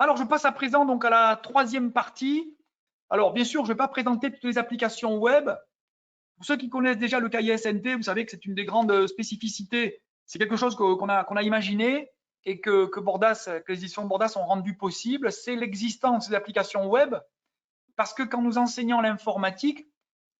Alors, je passe à présent donc à la troisième partie. Alors, bien sûr, je ne vais pas présenter toutes les applications web. Pour ceux qui connaissent déjà le cahier SNT, vous savez que c'est une des grandes spécificités. C'est quelque chose qu'on a imaginé et que les éditions Bordas ont rendu possible. C'est l'existence des applications web, parce que quand nous enseignons l'informatique,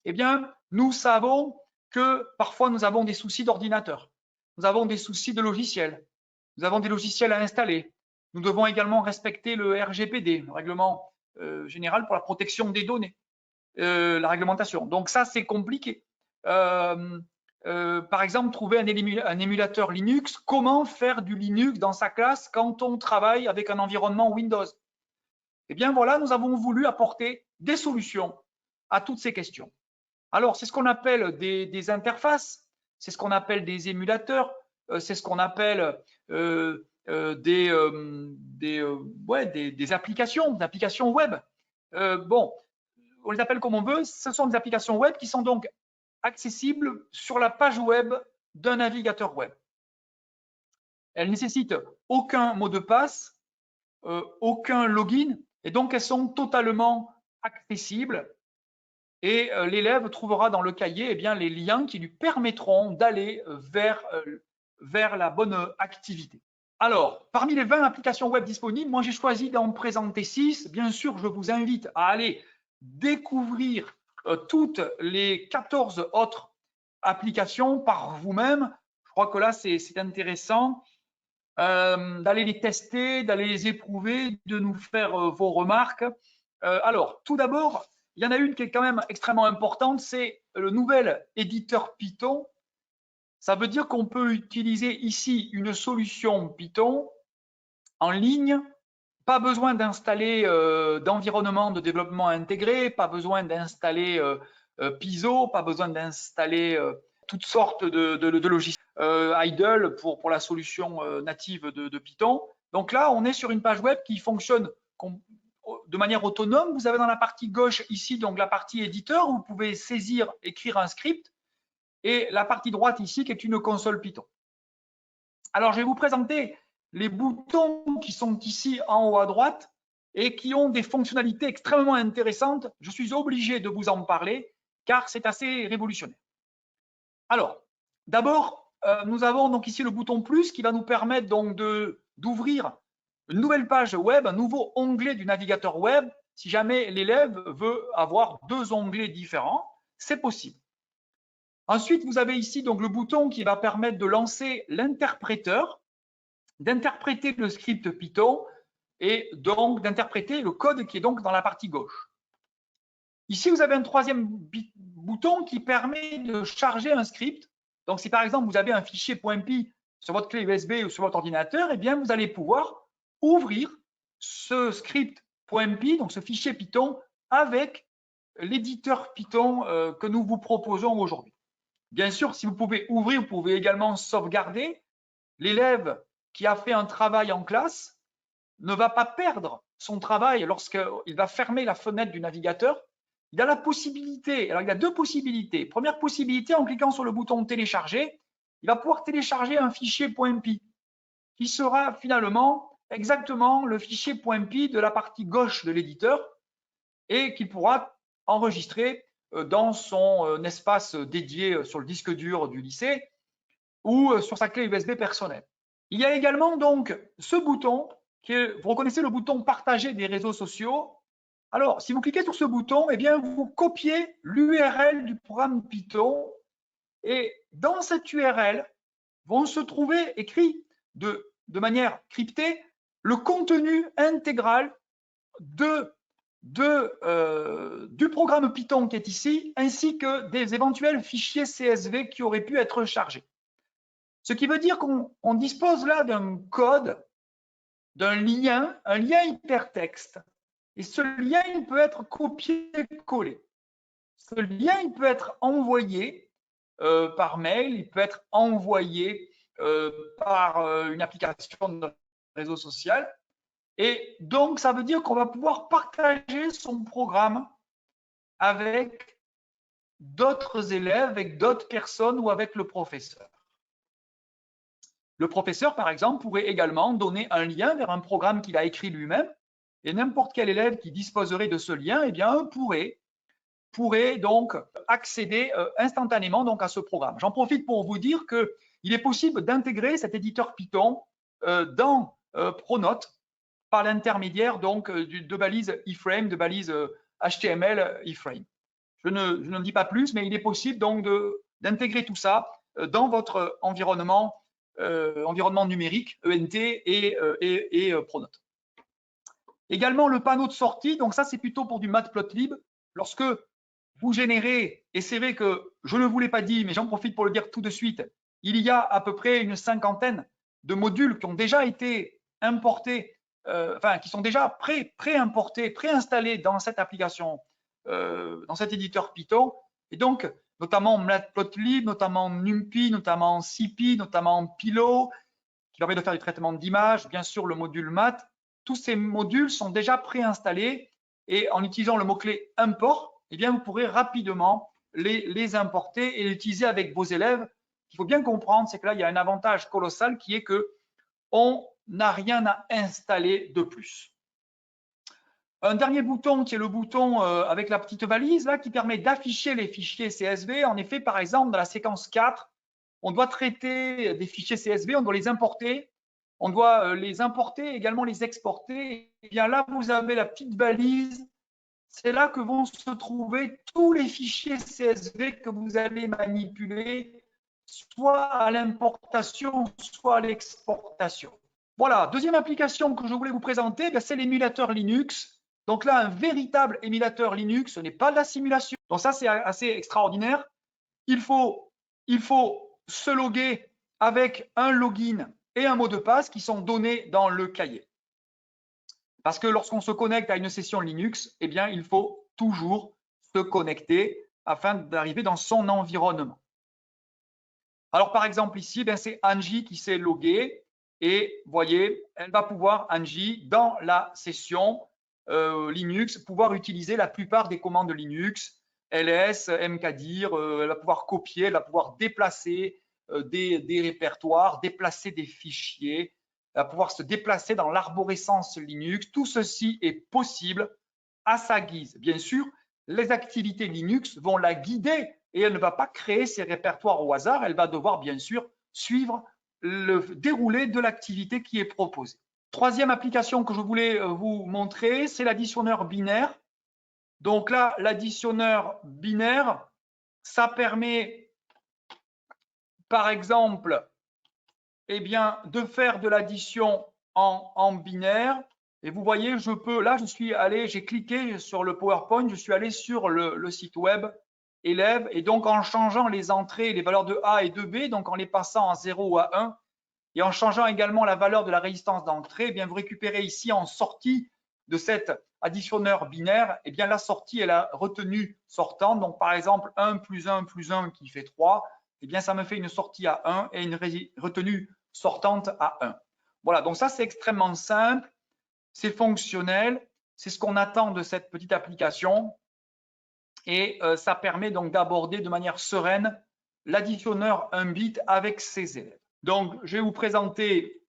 eh bien, nous savons que parfois nous avons des soucis d'ordinateur, nous avons des soucis de logiciels, nous avons des logiciels à installer. Nous devons également respecter le RGPD, le règlement général pour la protection des données, la réglementation. Donc ça, c'est compliqué. Par exemple, trouver un émulateur Linux. Comment faire du Linux dans sa classe quand on travaille avec un environnement Windows? Eh bien voilà, nous avons voulu apporter des solutions à toutes ces questions. Alors, c'est ce qu'on appelle des interfaces, c'est ce qu'on appelle des émulateurs, c'est ce qu'on appelle des applications web. Bon, on les appelle comme on veut, ce sont des applications web qui sont donc accessibles sur la page web d'un navigateur web. Elles ne nécessitent aucun mot de passe, aucun login, et donc elles sont totalement accessibles. Et l'élève trouvera dans le cahier les liens qui lui permettront d'aller vers la bonne activité. Alors, parmi les 20 applications web disponibles, moi j'ai choisi d'en présenter 6. Bien sûr, je vous invite à aller découvrir toutes les 14 autres applications par vous-même. Je crois que là, c'est intéressant d'aller les tester, d'aller les éprouver, de nous faire vos remarques. Alors, tout d'abord, il y en a une qui est quand même extrêmement importante, c'est le nouvel éditeur Python. Ça veut dire qu'on peut utiliser ici une solution Python en ligne. Pas besoin d'installer d'environnement de développement intégré, pas besoin d'installer Piso, pas besoin d'installer toutes sortes de logiciels idle pour la solution native de Python. Donc là, on est sur une page web qui fonctionne de manière autonome. Vous avez dans la partie gauche ici donc la partie éditeur où vous pouvez saisir, écrire un script, et la partie droite ici qui est une console Python. Alors, je vais vous présenter les boutons qui sont ici en haut à droite et qui ont des fonctionnalités extrêmement intéressantes. Je suis obligé de vous en parler car c'est assez révolutionnaire. Alors, d'abord, nous avons donc ici le bouton plus qui va nous permettre donc d'ouvrir une nouvelle page web, un nouveau onglet du navigateur web. Si jamais l'élève veut avoir 2 onglets différents, c'est possible. Ensuite, vous avez ici donc le bouton qui va permettre de lancer l'interpréteur, d'interpréter le script Python et donc d'interpréter le code qui est donc dans la partie gauche. Ici, vous avez un troisième bouton qui permet de charger un script. Donc, si par exemple, vous avez un fichier .py sur votre clé USB ou sur votre ordinateur, eh bien, vous allez pouvoir ouvrir ce script .py, donc ce fichier Python, avec l'éditeur Python que nous vous proposons aujourd'hui. Bien sûr, si vous pouvez ouvrir, vous pouvez également sauvegarder. L'élève qui a fait un travail en classe ne va pas perdre son travail lorsqu'il va fermer la fenêtre du navigateur. Il a la possibilité, alors il a 2 possibilités. Première possibilité, en cliquant sur le bouton télécharger, il va pouvoir télécharger un fichier .py qui sera finalement exactement le fichier .py de la partie gauche de l'éditeur et qu'il pourra enregistrer dans son espace dédié sur le disque dur du lycée ou sur sa clé USB personnelle. Il y a également donc ce bouton, vous reconnaissez le bouton partager des réseaux sociaux. Alors, si vous cliquez sur ce bouton, eh bien, vous copiez l'URL du programme Python et dans cette URL vont se trouver écrit de manière cryptée le contenu intégral du programme Python qui est ici, ainsi que des éventuels fichiers CSV qui auraient pu être chargés. Ce qui veut dire qu'on dispose là d'un code, d'un lien, un lien hypertexte. Et ce lien, il peut être copié-collé. Ce lien, il peut être envoyé par mail, il peut être envoyé par une application de réseau social. Et donc, ça veut dire qu'on va pouvoir partager son programme avec d'autres élèves, avec d'autres personnes ou avec le professeur. Le professeur, par exemple, pourrait également donner un lien vers un programme qu'il a écrit lui-même Et n'importe quel élève qui disposerait de ce lien, eh bien, pourrait donc accéder instantanément donc à ce programme. J'en profite pour vous dire qu'il est possible d'intégrer cet éditeur Python dans Pronote par l'intermédiaire donc de balises iframe, de balises HTML iframe. Je ne dis pas plus, mais il est possible donc d'intégrer tout ça dans votre environnement numérique, ENT et Pronote. Également le panneau de sortie, donc ça c'est plutôt pour du Matplotlib. Lorsque vous générez, et c'est vrai que je ne vous l'ai pas dit, mais j'en profite pour le dire tout de suite, il y a à peu près une cinquantaine de modules qui ont déjà été importés, qui sont déjà pré-importés, préinstallés dans cette application, dans cet éditeur Python, et donc notamment Matplotlib, notamment NumPy, notamment CP, notamment Pillow, qui permet de faire du traitement d'images, bien sûr le module math. Tous ces modules sont déjà préinstallés et en utilisant le mot-clé import, eh bien, vous pourrez rapidement les importer et les utiliser avec vos élèves. Ce qu'il faut bien comprendre, c'est que là, il y a un avantage colossal qui est qu'on n'a rien à installer de plus. Un dernier bouton qui est le bouton avec la petite valise là, qui permet d'afficher les fichiers CSV. En effet, par exemple, dans la séquence 4, on doit traiter des fichiers CSV, on doit les importer. On doit les importer, également les exporter. Et bien là, vous avez la petite valise. C'est là que vont se trouver tous les fichiers CSV que vous allez manipuler, soit à l'importation, soit à l'exportation. Voilà, deuxième application que je voulais vous présenter, c'est l'émulateur Linux. Donc là, un véritable émulateur Linux, ce n'est pas de la simulation. Donc ça, c'est assez extraordinaire. Il faut se loguer avec un login et un mot de passe qui sont donnés dans le cahier. Parce que lorsqu'on se connecte à une session Linux, eh bien, il faut toujours se connecter afin d'arriver dans son environnement. Alors, par exemple, ici, c'est Angie qui s'est loguée et vous voyez, elle va pouvoir, Angie, dans la session Linux, pouvoir utiliser la plupart des commandes Linux, ls, mkdir, elle va pouvoir copier, elle va pouvoir déplacer des répertoires, déplacer des fichiers, elle va pouvoir se déplacer dans l'arborescence Linux. Tout ceci est possible à sa guise. Bien sûr, les activités Linux vont la guider et elle ne va pas créer ses répertoires au hasard, elle va devoir bien sûr suivre le déroulé de l'activité qui est proposée. Troisième application que je voulais vous montrer, c'est l'additionneur binaire. Donc là, l'additionneur binaire, ça permet, par exemple, de faire de l'addition en binaire. Et vous voyez, là, j'ai cliqué sur le PowerPoint, je suis allé sur le site web élève, et donc en changeant les entrées, les valeurs de A et de B, donc en les passant à 0 ou à 1, et en changeant également la valeur de la résistance d'entrée, eh bien vous récupérez ici en sortie de cet additionneur binaire, eh bien la sortie est la retenue sortante. Donc par exemple 1 plus 1 plus 1 qui fait 3, eh bien ça me fait une sortie à 1 et une retenue sortante à 1. Voilà, donc ça c'est extrêmement simple, c'est fonctionnel, c'est ce qu'on attend de cette petite application et ça permet donc d'aborder de manière sereine l'additionneur 1 bit avec ses élèves. Donc, je vais vous présenter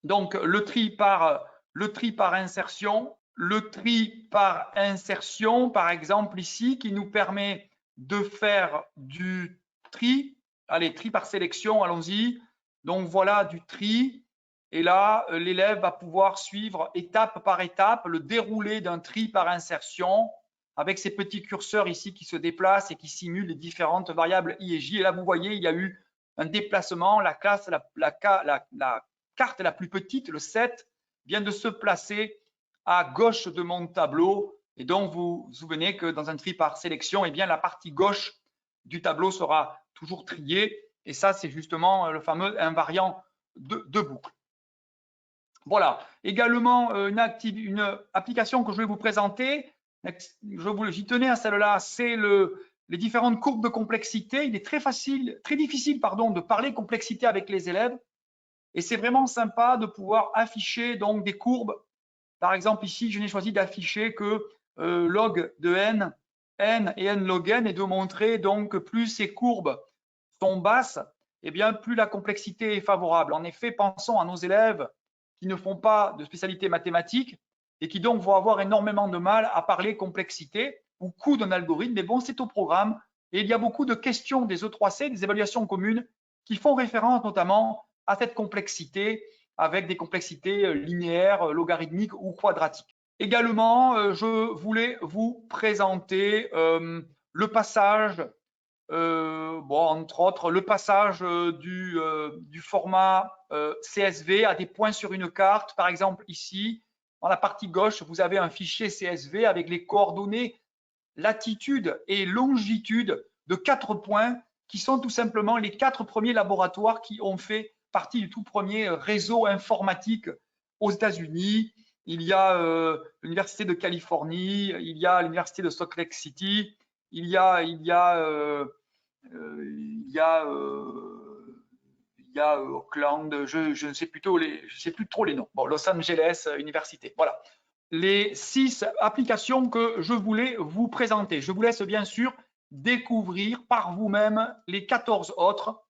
donc, le tri par insertion. Le tri par insertion, par exemple ici, qui nous permet de faire du tri. Allez, tri par sélection, allons-y. Donc, voilà du tri. Et là, l'élève va pouvoir suivre étape par étape le déroulé d'un tri par insertion avec ces petits curseurs ici qui se déplacent et qui simulent les différentes variables i et j. Et là, vous voyez, il y a eu un déplacement, la carte la plus petite, le 7, vient de se placer à gauche de mon tableau. Et donc, vous vous souvenez que dans un tri par sélection, eh bien, la partie gauche du tableau sera toujours triée. Et ça, c'est justement le fameux invariant de boucle. Voilà. Également, une application que je vais vous présenter, j'y tenais à celle-là, c'est les différentes courbes de complexité. Il est très difficile de parler complexité avec les élèves. Et c'est vraiment sympa de pouvoir afficher donc des courbes. Par exemple, ici, je n'ai choisi d'afficher que log de n et n log n, et de montrer donc que plus ces courbes sont basses, eh bien, plus la complexité est favorable. En effet, pensons à nos élèves qui ne font pas de spécialité mathématique. et qui donc vont avoir énormément de mal à parler complexité ou coût d'un algorithme. Mais bon, c'est au programme et il y a beaucoup de questions des E3C, des évaluations communes, qui font référence notamment à cette complexité avec des complexités linéaires, logarithmiques ou quadratiques. Également, je voulais vous présenter le passage, entre autres, le passage du format CSV à des points sur une carte. Par exemple, ici, dans la partie gauche, vous avez un fichier CSV avec les coordonnées latitude et longitude de 4 points qui sont tout simplement les 4 premiers laboratoires qui ont fait partie du tout premier réseau informatique aux États-Unis. Il y a l'Université de Californie, il y a l'Université de Salt Lake City, il y a Auckland, je ne sais plus trop les noms. Bon, Los Angeles Université. Voilà les 6 applications que je voulais vous présenter. Je vous laisse bien sûr découvrir par vous-même les 14 autres